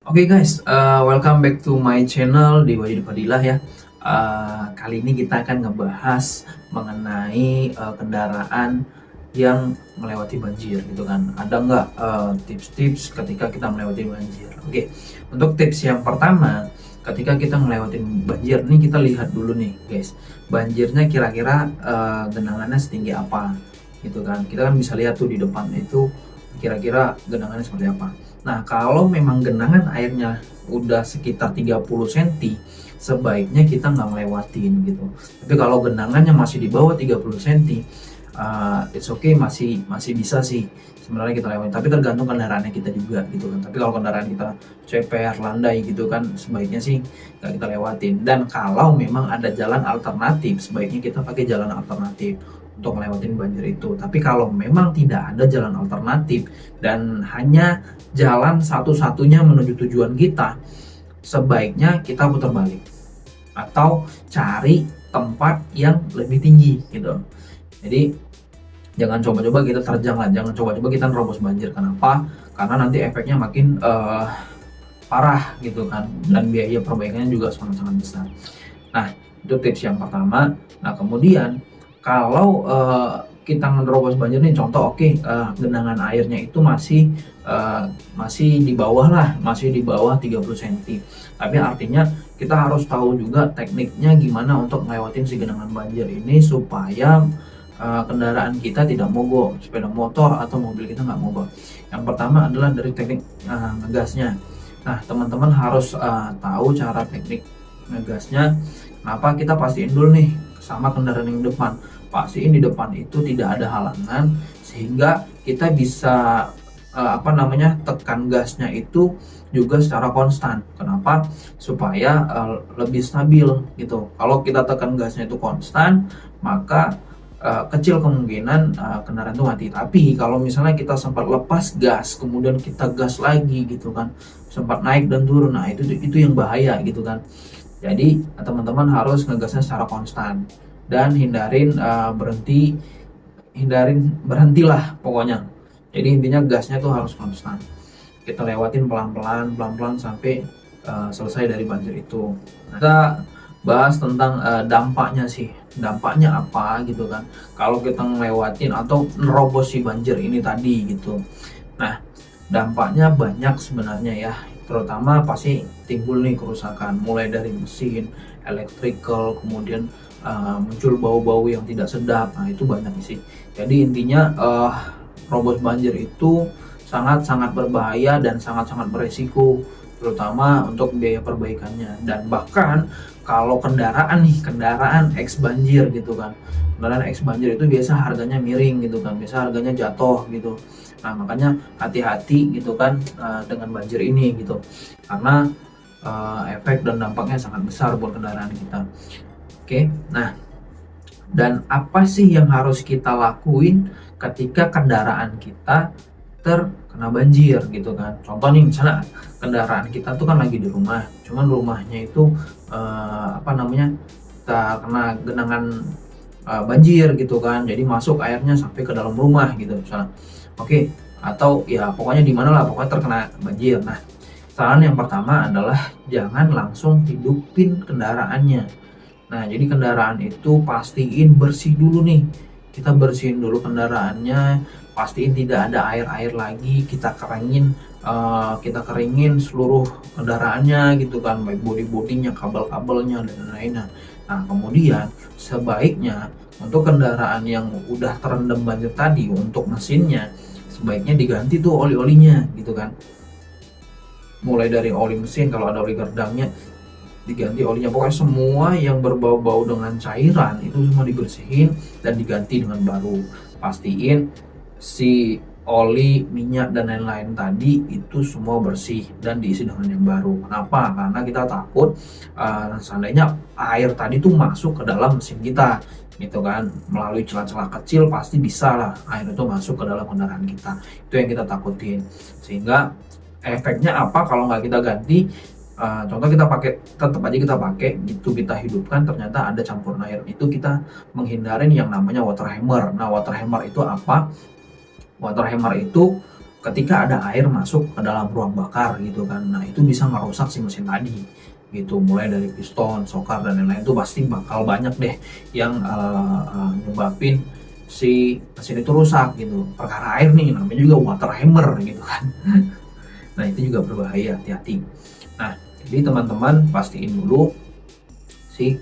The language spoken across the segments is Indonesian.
Oke guys, welcome back to my channel di Wajid Fadilah ya. Kali ini kita akan ngebahas mengenai kendaraan yang melewati banjir gitu kan. Ada nggak tips-tips ketika kita melewati banjir? Oke, untuk tips yang pertama, ketika kita melewati banjir nih kita lihat dulu nih guys, banjirnya kira-kira genangannya setinggi apa gitu kan. Kita kan bisa lihat tuh di depan itu kira-kira genangannya seperti apa. Nah, kalau memang genangan airnya udah sekitar 30 cm, sebaiknya kita nggak ngelewatin gitu. Tapi kalau genangannya masih di bawah 30 cm, it's okay, masih masih bisa sih sebenarnya kita lewatin. Tapi tergantung kendaraannya kita juga gitu kan. Tapi kalau kendaraan kita ceper, landai gitu kan, sebaiknya sih nggak kita lewatin. Dan kalau memang ada jalan alternatif, sebaiknya kita pakai jalan alternatif untuk ngelewatin banjir itu. Tapi kalau memang tidak ada jalan alternatif dan hanya jalan satu-satunya menuju tujuan kita, sebaiknya kita putar balik atau cari tempat yang lebih tinggi gitu. Jadi jangan coba-coba kita terjang lah, jangan coba-coba kita nerobos banjir. Kenapa? Karena nanti efeknya makin parah gitu kan, dan biaya perbaikannya juga sangat-sangat besar. Nah, itu tips yang pertama. Nah, kemudian kalau kita menerobos banjir nih, contoh genangan airnya itu masih di bawah lah, masih di bawah 30 cm. Tapi artinya kita harus tahu juga tekniknya gimana untuk ngelewatin si genangan banjir ini supaya kendaraan kita tidak mogok, sepeda motor atau mobil kita nggak mogok. Yang pertama adalah dari teknik ngegasnya. Nah, teman-teman harus tahu cara teknik ngegasnya. Kenapa? Kita pastiin dulu nih sama kendaraan yang depan, pastiin di depan itu tidak ada halangan sehingga kita bisa tekan gasnya itu juga secara konstan. Kenapa? Supaya lebih stabil gitu. Kalau kita tekan gasnya itu konstan, maka kecil kemungkinan kendaraan itu mati. Tapi kalau misalnya kita sempat lepas gas kemudian kita gas lagi gitu kan, sempat naik dan turun, nah itu yang bahaya gitu kan. Jadi teman-teman harus ngegasnya secara konstan dan berhentilah pokoknya. Jadi intinya gasnya tuh harus konstan. Kita lewatin pelan-pelan sampai selesai dari banjir itu. Nah, kita bahas tentang dampaknya sih. Dampaknya apa gitu kan? Kalau kita ngelewatin atau nerobos si banjir ini tadi gitu. Nah, dampaknya banyak sebenarnya ya, terutama pasti timbul nih kerusakan mulai dari mesin, electrical, kemudian muncul bau-bau yang tidak sedap. Nah, itu banyak sih. Jadi intinya robos banjir itu sangat-sangat berbahaya dan sangat-sangat beresiko, terutama untuk biaya perbaikannya. Dan bahkan kalau kendaraan X banjir gitu kan, kendaraan X banjir itu biasa harganya miring gitu kan, biasa harganya jatuh gitu. Nah, makanya hati-hati gitu kan dengan banjir ini gitu, karena efek dan dampaknya sangat besar buat kendaraan kita. Oke, nah, dan apa sih yang harus kita lakuin ketika kendaraan kita terkena banjir gitu kan? Contoh nih, misalnya kendaraan kita tuh kan lagi di rumah, cuman rumahnya itu terkena genangan banjir gitu kan, jadi masuk airnya sampai ke dalam rumah gitu misalnya. Oke, atau ya pokoknya di mana lah, pokoknya terkena banjir. Nah, saran yang pertama adalah jangan langsung hidupin kendaraannya. Nah, jadi kendaraan itu pastiin bersih dulu nih. Kita bersihin dulu kendaraannya, pastiin tidak ada air-air lagi, kita keringin seluruh kendaraannya gitu kan, baik bodi-bodinya, kabel-kabelnya dan lain-lainnya. Nah, kemudian sebaiknya untuk kendaraan yang udah terendam banjir tadi, untuk mesinnya sebaiknya diganti tuh oli-olinya gitu kan. Mulai dari oli mesin, kalau ada oli gerdangnya diganti olinya, pokoknya semua yang berbau-bau dengan cairan itu semua dibersihin dan diganti dengan baru. Pastiin si oli, minyak dan lain-lain tadi itu semua bersih dan diisi dengan yang baru. Kenapa? Karena kita takut seandainya air tadi tuh masuk ke dalam mesin kita gitu kan, melalui celah-celah kecil pasti bisa lah air itu masuk ke dalam kendaraan kita. Itu yang kita takutin. Sehingga efeknya apa kalau nggak kita ganti? Contoh kita tetap aja kita pakai gitu, kita hidupkan ternyata ada campuran air, itu kita menghindarin yang namanya water hammer. Nah, water hammer itu apa? Water hammer itu ketika ada air masuk ke dalam ruang bakar gitu kan, nah itu bisa ngerusak si mesin tadi gitu, mulai dari piston, sokar dan lain-lain itu pasti bakal banyak deh yang nyebabin si mesin itu rusak gitu. Perkara air nih, namanya juga water hammer gitu kan. Nah itu juga berbahaya, hati-hati. Nah jadi teman-teman pastiin dulu si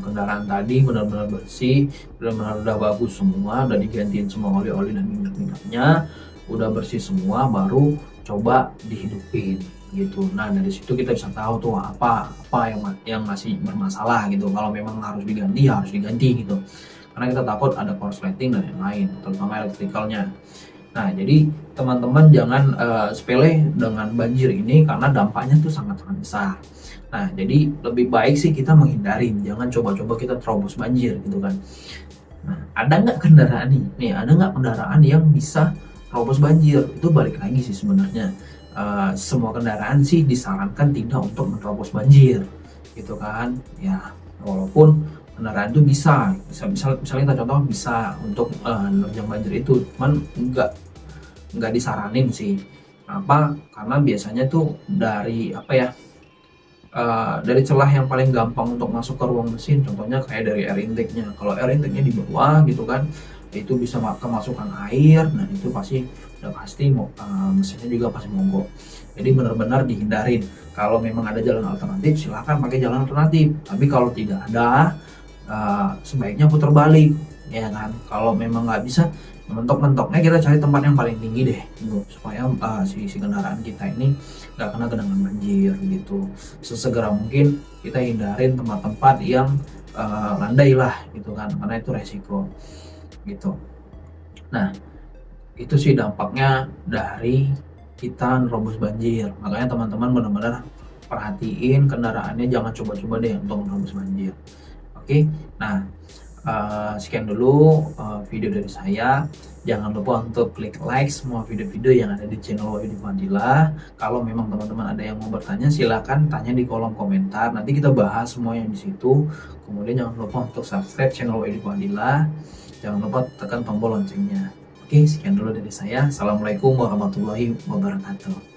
kendaraan tadi benar-benar bersih, benar-benar udah bagus semua, udah digantiin semua oli-oli dan minyak-minyaknya, udah bersih semua, baru coba dihidupin gitu. Nah dari situ kita bisa tahu tuh apa yang masih bermasalah gitu. Kalau memang harus diganti ya harus diganti gitu. Karena kita takut ada korsleting dan lain-lain, terutama elektrikalnya. Nah, jadi teman-teman jangan sepele dengan banjir ini karena dampaknya tuh sangat-sangat besar. Nah, jadi lebih baik sih kita menghindari, jangan coba-coba kita terobos banjir gitu kan. Nah, ada nggak kendaraan nih, ada nggak kendaraan yang bisa terobos banjir? Itu balik lagi sih sebenarnya. Semua kendaraan sih disarankan tidak untuk menerobos banjir, gitu kan? Ya, walaupun kendaraan itu bisa misalnya kita contoh bisa untuk menerjang banjir itu, cuman nggak disaranin sih. Kenapa? Karena biasanya tuh dari apa ya, dari celah yang paling gampang untuk masuk ke ruang mesin, contohnya kayak dari air intake-nya. Kalau air intake-nya di bawah gitu kan, itu bisa kemasukan air, dan itu udah pasti mesinnya juga pasti mogok. Jadi benar-benar dihindarin. Kalau memang ada jalan alternatif, silakan pakai jalan alternatif. Tapi kalau tidak ada, sebaiknya putar balik, ya kan. Kalau memang nggak bisa, mentok-mentoknya kita cari tempat yang paling tinggi deh gitu, supaya si kendaraan kita ini nggak kena genangan banjir gitu. Sesegera mungkin kita hindarin tempat-tempat yang landai lah gitu kan, karena itu resiko gitu. Nah itu sih dampaknya dari kita nerobos banjir. Makanya teman-teman benar-benar perhatiin kendaraannya, jangan coba-coba deh untuk nerobos banjir. Oke, nah sekian dulu video dari saya. Jangan lupa untuk klik like semua video-video yang ada di channel Wahyudi Fadilah. Kalau memang teman-teman ada yang mau bertanya, silakan tanya di kolom komentar. Nanti kita bahas semua yang di situ. Kemudian jangan lupa untuk subscribe channel Wahyudi Fadilah. Jangan lupa tekan tombol loncengnya. Oke, sekian dulu dari saya. Assalamualaikum warahmatullahi wabarakatuh.